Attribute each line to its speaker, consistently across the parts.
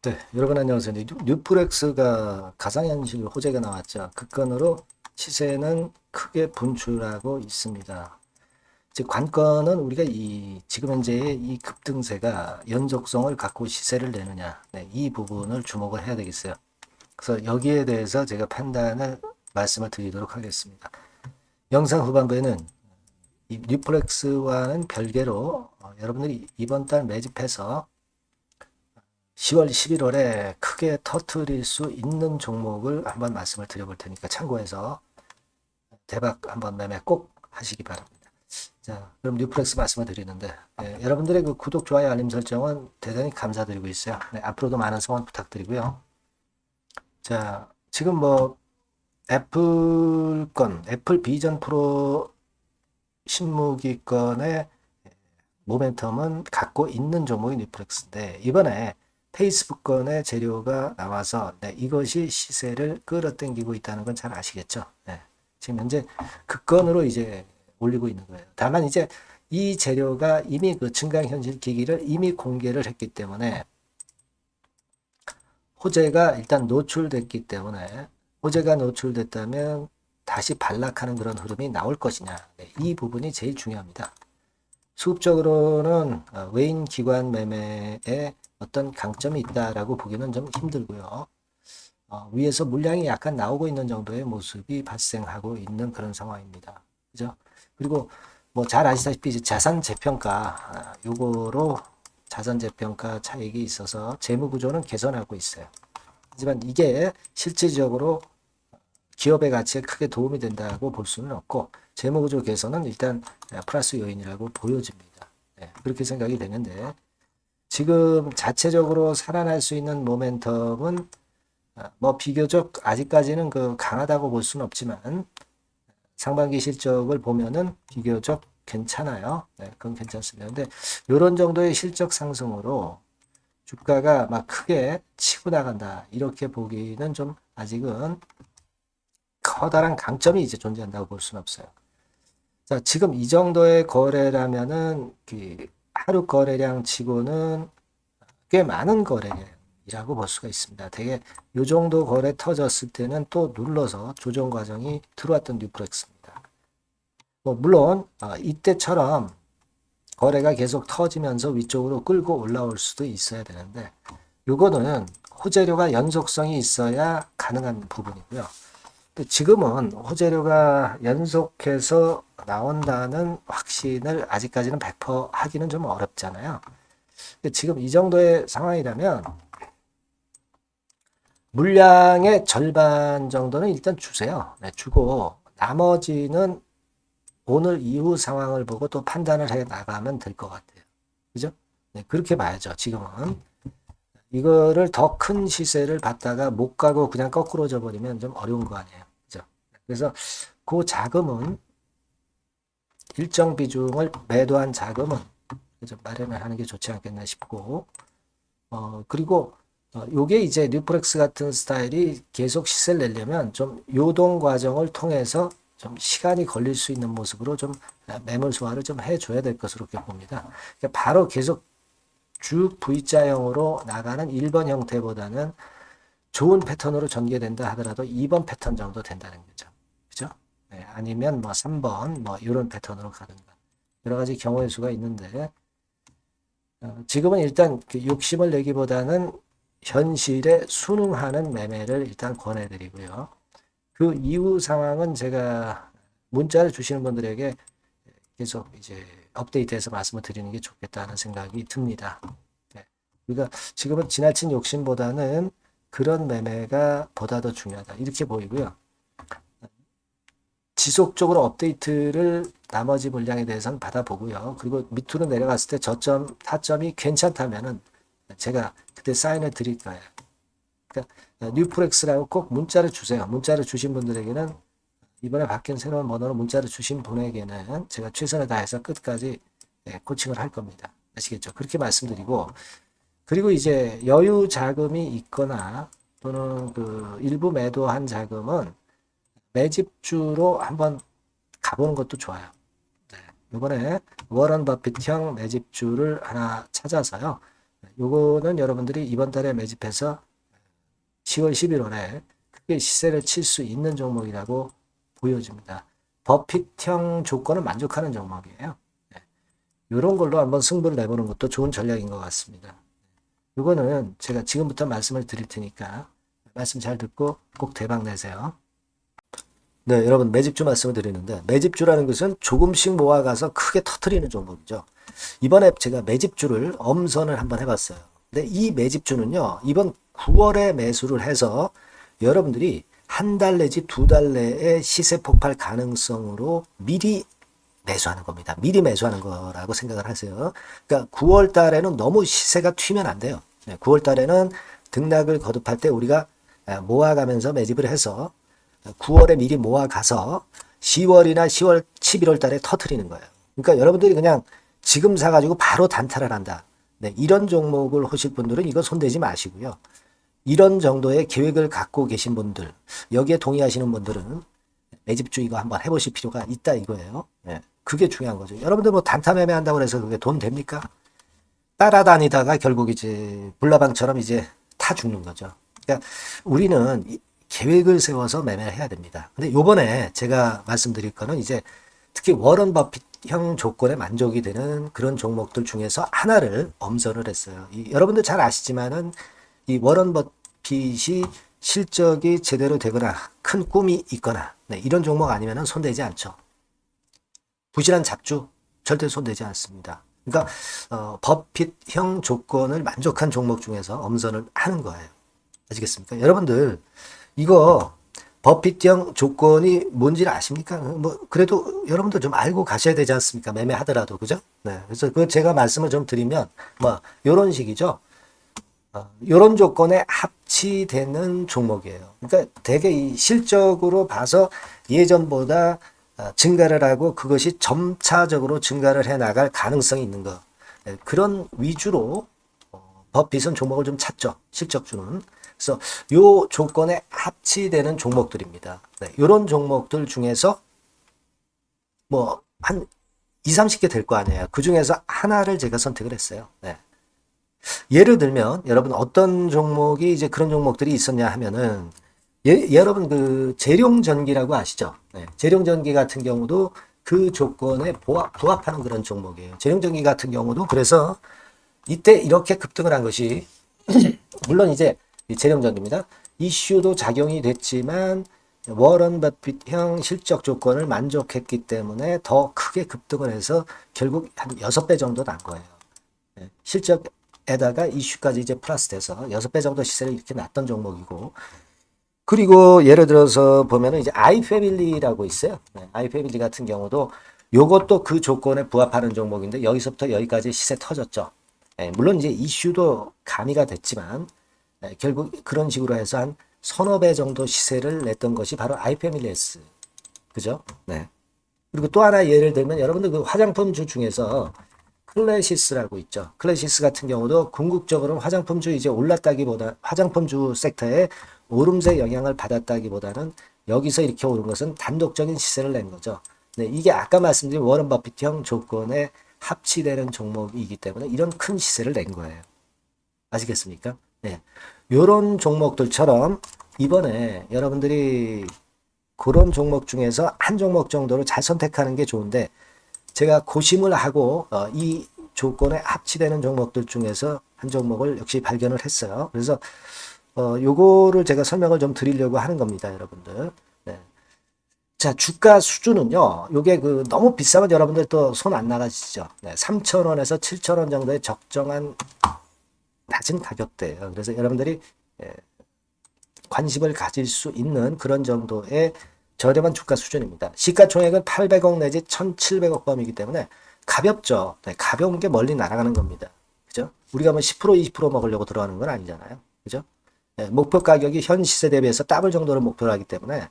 Speaker 1: 네, 여러분 안녕하세요. 뉴프렉스가 가상현실 호재가 나왔죠. 그 건으로 시세는 크게 분출하고 있습니다. 즉 관건은 우리가 지금 현재의 이 급등세가 연속성을 갖고 시세를 내느냐, 네, 이 부분을 주목을 해야 되겠어요. 그래서 여기에 대해서 제가 판단을 말씀을 드리도록 하겠습니다. 영상 후반부에는 이 뉴프렉스와는 별개로 여러분들이 이번 달 매집해서 10월, 11월에 크게 터트릴 수 있는 종목을 한번 말씀을 드려볼 테니까 참고해서 대박 한번 매매 꼭 하시기 바랍니다. 자, 그럼 뉴프렉스 말씀을 드리는데 여러분들의 그 구독, 좋아요, 알림 설정은 대단히 감사드리고 있어요. 네, 앞으로도 많은 성원 부탁드리고요. 자, 지금 뭐 애플 비전 프로 신무기 건의 모멘텀은 갖고 있는 종목이 뉴프렉스인데 이번에 페이스북 건의 재료가 나와서 네, 이것이 시세를 끌어당기고 있다는 건 잘 아시겠죠? 네, 지금 현재 그 건으로 이제 올리고 있는 거예요. 다만 이제 이 재료가 이미 그 증강현실 기기를 이미 공개를 했기 때문에 호재가 일단 노출됐기 때문에 호재가 노출됐다면 다시 반락하는 그런 흐름이 나올 것이냐. 네, 이 부분이 제일 중요합니다. 수급적으로는 외인 기관 매매에 어떤 강점이 있다라고 보기는 좀 힘들고요. 위에서 물량이 약간 나오고 있는 정도의 모습이 발생하고 있는 그런 상황입니다. 그죠? 그리고 뭐 잘 아시다시피 이제 자산 재평가, 요거로 자산 재평가 차익이 있어서 재무 구조는 개선하고 있어요. 하지만 이게 실질적으로 기업의 가치에 크게 도움이 된다고 볼 수는 없고 재무구조 개선은 일단 플러스 요인이라고 보여집니다. 네, 그렇게 생각이 되는데 지금 자체적으로 살아날 수 있는 모멘텀은 뭐 비교적 아직까지는 그 강하다고 볼 수는 없지만 상반기 실적을 보면은 비교적 괜찮아요. 네, 그건 괜찮습니다. 근데 이런 정도의 실적 상승으로 주가가 막 크게 치고 나간다 이렇게 보기는 좀 아직은 커다란 강점이 이제 존재한다고 볼 수는 없어요. 자, 지금 이 정도의 거래라면은 그 하루 거래량 치고는 꽤 많은 거래량이라고 볼 수가 있습니다. 되게 요 정도 거래 터졌을 때는 또 눌러서 조정 과정이 들어왔던 뉴프렉스입니다. 뭐 물론 이때처럼 거래가 계속 터지면서 위쪽으로 끌고 올라올 수도 있어야 되는데 요거는 호재료가 연속성이 있어야 가능한 부분이고요. 지금은 호재료가 연속해서 나온다는 확신을 아직까지는 100% 하기는 좀 어렵잖아요. 지금 이 정도의 상황이라면 물량의 절반 정도는 일단 주세요. 네, 주고 나머지는 오늘 이후 상황을 보고 또 판단을 해 나가면 될 것 같아요. 그죠? 네, 그렇게 봐야죠. 지금은. 이거를 더 큰 시세를 받다가 못 가고 그냥 거꾸로 져버리면 좀 어려운 거 아니에요. 그죠? 그래서 그 자금은 일정 비중을 매도한 자금은 좀 마련을 하는 게 좋지 않겠나 싶고 그리고 요게 이제 뉴프렉스 같은 스타일이 계속 시세를 내려면 좀 요동 과정을 통해서 좀 시간이 걸릴 수 있는 모습으로 좀 매물 소화를 좀 해줘야 될 것으로 봅니다. 그러니까 바로 계속 쭉 V자형으로 나가는 1번 형태보다는 좋은 패턴으로 전개된다 하더라도 2번 패턴 정도 된다는 거죠. 그죠? 네, 아니면 뭐 3번 뭐 이런 패턴으로 가든가 여러 가지 경우의 수가 있는데 지금은 일단 그 욕심을 내기보다는 현실에 순응하는 매매를 일단 권해드리고요. 그 이후 상황은 제가 문자를 주시는 분들에게 계속 이제 업데이트해서 말씀을 드리는 게 좋겠다는 생각이 듭니다. 네. 그러니까 지금은 지나친 욕심보다는 그런 매매가 보다 더 중요하다. 이렇게 보이고요. 지속적으로 업데이트를 나머지 물량에 대해서는 받아보고요. 그리고 밑으로 내려갔을 때 저점, 타점이 괜찮다면은 제가 그때 사인을 드릴 거예요. 그러니까 뉴프렉스라고 꼭 문자를 주세요. 문자를 주신 분들에게는 이번에 바뀐 새로운 번호로 문자를 주신 분에게는 제가 최선을 다해서 끝까지 코칭을 할 겁니다. 아시겠죠? 그렇게 말씀드리고 그리고 이제 여유 자금이 있거나 또는 그 일부 매도한 자금은 매집주로 한번 가보는 것도 좋아요. 네. 이번에 워런 버핏형 매집주를 하나 찾아서요. 요거는 여러분들이 이번 달에 매집해서 10월, 11월에 크게 시세를 칠 수 있는 종목이라고 보여집니다. 버핏형 조건을 만족하는 종목이에요. 이런 걸로 한번 승부를 내보는 것도 좋은 전략인 것 같습니다. 이거는 제가 지금부터 말씀을 드릴 테니까 말씀 잘 듣고 꼭 대박 내세요. 네, 여러분 매집주 말씀을 드리는데 매집주라는 것은 조금씩 모아가서 크게 터트리는 종목이죠. 이번에 제가 매집주를 엄선을 한번 해봤어요. 근데 이 매집주는요, 이번 9월에 매수를 해서 여러분들이 한 달 내지 두 달 내에 시세 폭발 가능성으로 미리 매수하는 겁니다. 미리 매수하는 거라고 생각을 하세요. 그러니까 9월 달에는 너무 시세가 튀면 안 돼요. 9월 달에는 등락을 거듭할 때 우리가 모아가면서 매집을 해서 9월에 미리 모아가서 10월이나 10월, 11월 달에 터트리는 거예요. 그러니까 여러분들이 그냥 지금 사가지고 바로 단타를 한다. 네, 이런 종목을 하실 분들은 이거 손대지 마시고요. 이런 정도의 계획을 갖고 계신 분들, 여기에 동의하시는 분들은 매집주 이거 한번 해보실 필요가 있다 이거예요. 예, 그게 중요한 거죠. 여러분들 뭐 단타 매매한다고 해서 그게 돈 됩니까? 따라다니다가 결국 이제 불나방처럼 이제 타 죽는 거죠. 그러니까 우리는 계획을 세워서 매매를 해야 됩니다. 근데 요번에 제가 말씀드릴 거는 이제 특히 워런 버핏형 조건에 만족이 되는 그런 종목들 중에서 하나를 엄선을 했어요. 여러분들 잘 아시지만은 이 워런 버핏이 실적이 제대로 되거나 큰 꿈이 있거나 네, 이런 종목 아니면은 손대지 않죠. 부실한 잡주 절대 손대지 않습니다. 그러니까 버핏형 조건을 만족한 종목 중에서 엄선을 하는 거예요. 아시겠습니까? 여러분들 이거 버핏형 조건이 뭔지를 아십니까? 뭐 그래도 여러분들 좀 알고 가셔야 되지 않습니까? 매매하더라도 그죠? 네. 그래서 그 제가 말씀을 좀 드리면 뭐 이런 식이죠. 이런 조건에 합치되는 종목이에요. 그러니까 되게 이 실적으로 봐서 예전보다 증가를 하고 그것이 점차적으로 증가를 해 나갈 가능성이 있는 거. 네, 그런 위주로 버핏은 종목을 좀 찾죠. 실적주는. 그래서 요 조건에 합치되는 종목들입니다. 네, 이런 종목들 중에서 뭐 한 2, 30개 될 거 아니에요. 그 중에서 하나를 제가 선택을 했어요. 네. 예를 들면 여러분 어떤 종목이 이제 그런 종목들이 있었냐 하면은 여러분 그 재룡전기라고 아시죠? 네, 재룡전기 같은 경우도 그 조건에 부합하는 그런 종목이에요. 재룡전기 같은 경우도 그래서 이때 이렇게 급등을 한 것이 물론 이제 재룡전기입니다. 이슈도 작용이 됐지만 워런 버핏형 실적 조건을 만족했기 때문에 더 크게 급등을 해서 결국 한 6배 정도 난 거예요. 네, 실적에다가 이슈까지 이제 플러스 돼서 6배 정도 시세를 이렇게 났던 종목이고 그리고 예를 들어서 보면은 이제 아이패밀리라고 있어요. 네, 아이패밀리 같은 경우도 요것도 그 조건에 부합하는 종목인데 여기서부터 여기까지 시세 터졌죠. 네, 물론 이제 이슈도 가미가 됐지만 네, 결국 그런 식으로 해서 한 서너 배 정도 시세를 냈던 것이 바로 아이패밀리스. 그죠? 네. 그리고 또 하나 예를 들면 여러분들 그 화장품주 중에서 클래시스라고 있죠. 클래시스 같은 경우도 궁극적으로 화장품주 이제 올랐다기보다 화장품주 섹터에 오름세 영향을 받았다기보다는 여기서 이렇게 오른 것은 단독적인 시세를 낸 거죠. 네, 이게 아까 말씀드린 워런 버핏형 조건에 합치되는 종목이기 때문에 이런 큰 시세를 낸 거예요. 아시겠습니까? 네. 요런 종목들처럼 이번에 여러분들이 그런 종목 중에서 한 종목 정도를 잘 선택하는 게 좋은데 제가 고심을 하고 이 조건에 합치되는 종목들 중에서 한 종목을 역시 발견을 했어요. 그래서 요거를 제가 설명을 좀 드리려고 하는 겁니다, 여러분들. 네. 자, 주가 수준은요. 요게 그 너무 비싸면 여러분들 또 손 안 나가시죠. 네, 3,000원에서 7,000원 정도의 적정한 낮은 가격대예요. 그래서 여러분들이 관심을 가질 수 있는 그런 정도의 저렴한 주가 수준입니다. 시가총액은 800억 내지 1,700억 범이기 때문에 가볍죠. 네, 가벼운 게 멀리 날아가는 겁니다. 그죠? 우리가 뭐 10% 20% 먹으려고 들어가는 건 아니잖아요. 그죠? 네, 목표 가격이 현 시세 대비해서 더블 정도를 목표로 하기 때문에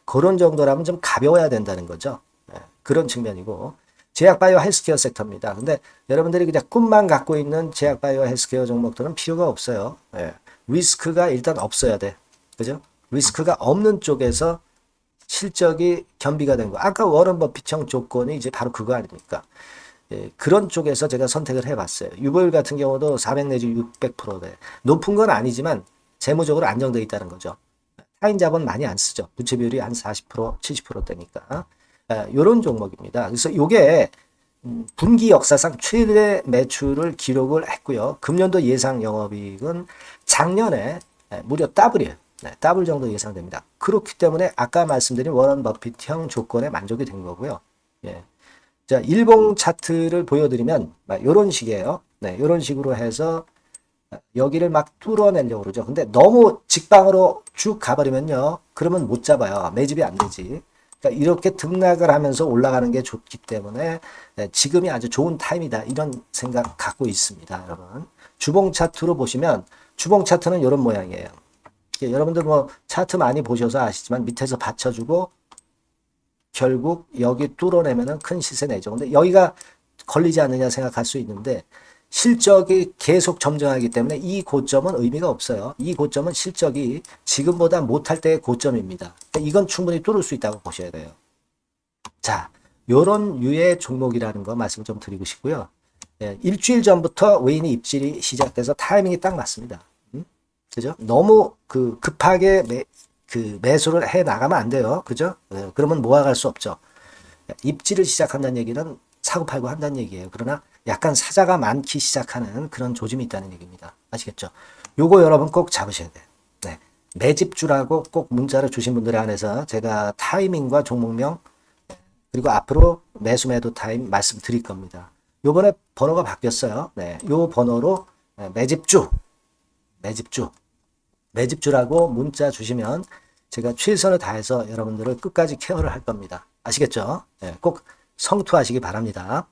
Speaker 1: 그런 정도라면 좀 가벼워야 된다는 거죠. 네, 그런 측면이고 제약바이오 헬스케어 섹터입니다. 근데 여러분들이 그냥 꿈만 갖고 있는 제약바이오 헬스케어 종목들은 필요가 없어요. 네, 리스크가 일단 없어야 돼. 그죠? 리스크가 없는 쪽에서 실적이 겸비가 된 거. 아까 워런 버핏형 조건이 이제 바로 그거 아닙니까? 그런 쪽에서 제가 선택을 해봤어요. 유보율 같은 경우도 400 내지 600%대. 높은 건 아니지만 재무적으로 안정되어 있다는 거죠. 타인 자본 많이 안 쓰죠. 부채 비율이 한 40%, 70%대니까. 이런 종목입니다. 그래서 이게 분기 역사상 최대 매출을 기록을 했고요. 금년도 예상 영업이익은 작년에 무려 더블이에요. 더블 정도 예상됩니다. 그렇기 때문에 아까 말씀드린 워런 버핏형 조건에 만족이 된 거고요. 예. 자, 일봉 차트를 보여드리면 이런 식이에요. 네, 이런 식으로 해서 여기를 막 뚫어내려고 그러죠. 근데 너무 직방으로 쭉 가버리면요. 그러면 못 잡아요. 매집이 안 되지. 그러니까 이렇게 등락을 하면서 올라가는 게 좋기 때문에 지금이 아주 좋은 타임이다. 이런 생각 갖고 있습니다. 여러분. 주봉 차트로 보시면 주봉 차트는 이런 모양이에요. 여러분들 뭐 차트 많이 보셔서 아시지만 밑에서 받쳐주고 결국 여기 뚫어내면은 큰 시세 내죠. 근데 여기가 걸리지 않느냐 생각할 수 있는데 실적이 계속 점증하기 때문에 이 고점은 의미가 없어요. 이 고점은 실적이 지금보다 못할 때의 고점입니다. 그러니까 이건 충분히 뚫을 수 있다고 보셔야 돼요. 자, 요런 유의 종목이라는 거 말씀 좀 드리고 싶고요. 예, 일주일 전부터 외인이 입질이 시작돼서 타이밍이 딱 맞습니다. 그죠? 너무 급하게 매수를 해 나가면 안 돼요. 그죠? 예, 그러면 모아갈 수 없죠. 입질을 시작한다는 얘기는 사고 팔고 한다는 얘기예요. 그러나 약간 사자가 많기 시작하는 그런 조짐이 있다는 얘기입니다. 아시겠죠? 요거 여러분 꼭 잡으셔야 돼요. 네. 매집주라고 꼭 문자를 주신 분들에 한해서 제가 타이밍과 종목명 그리고 앞으로 매수 매도 타임 말씀드릴 겁니다. 요번에 번호가 바뀌었어요. 네. 요 번호로 매집주라고 문자 주시면 제가 최선을 다해서 여러분들을 끝까지 케어를 할 겁니다. 아시겠죠? 네. 꼭 성투하시기 바랍니다.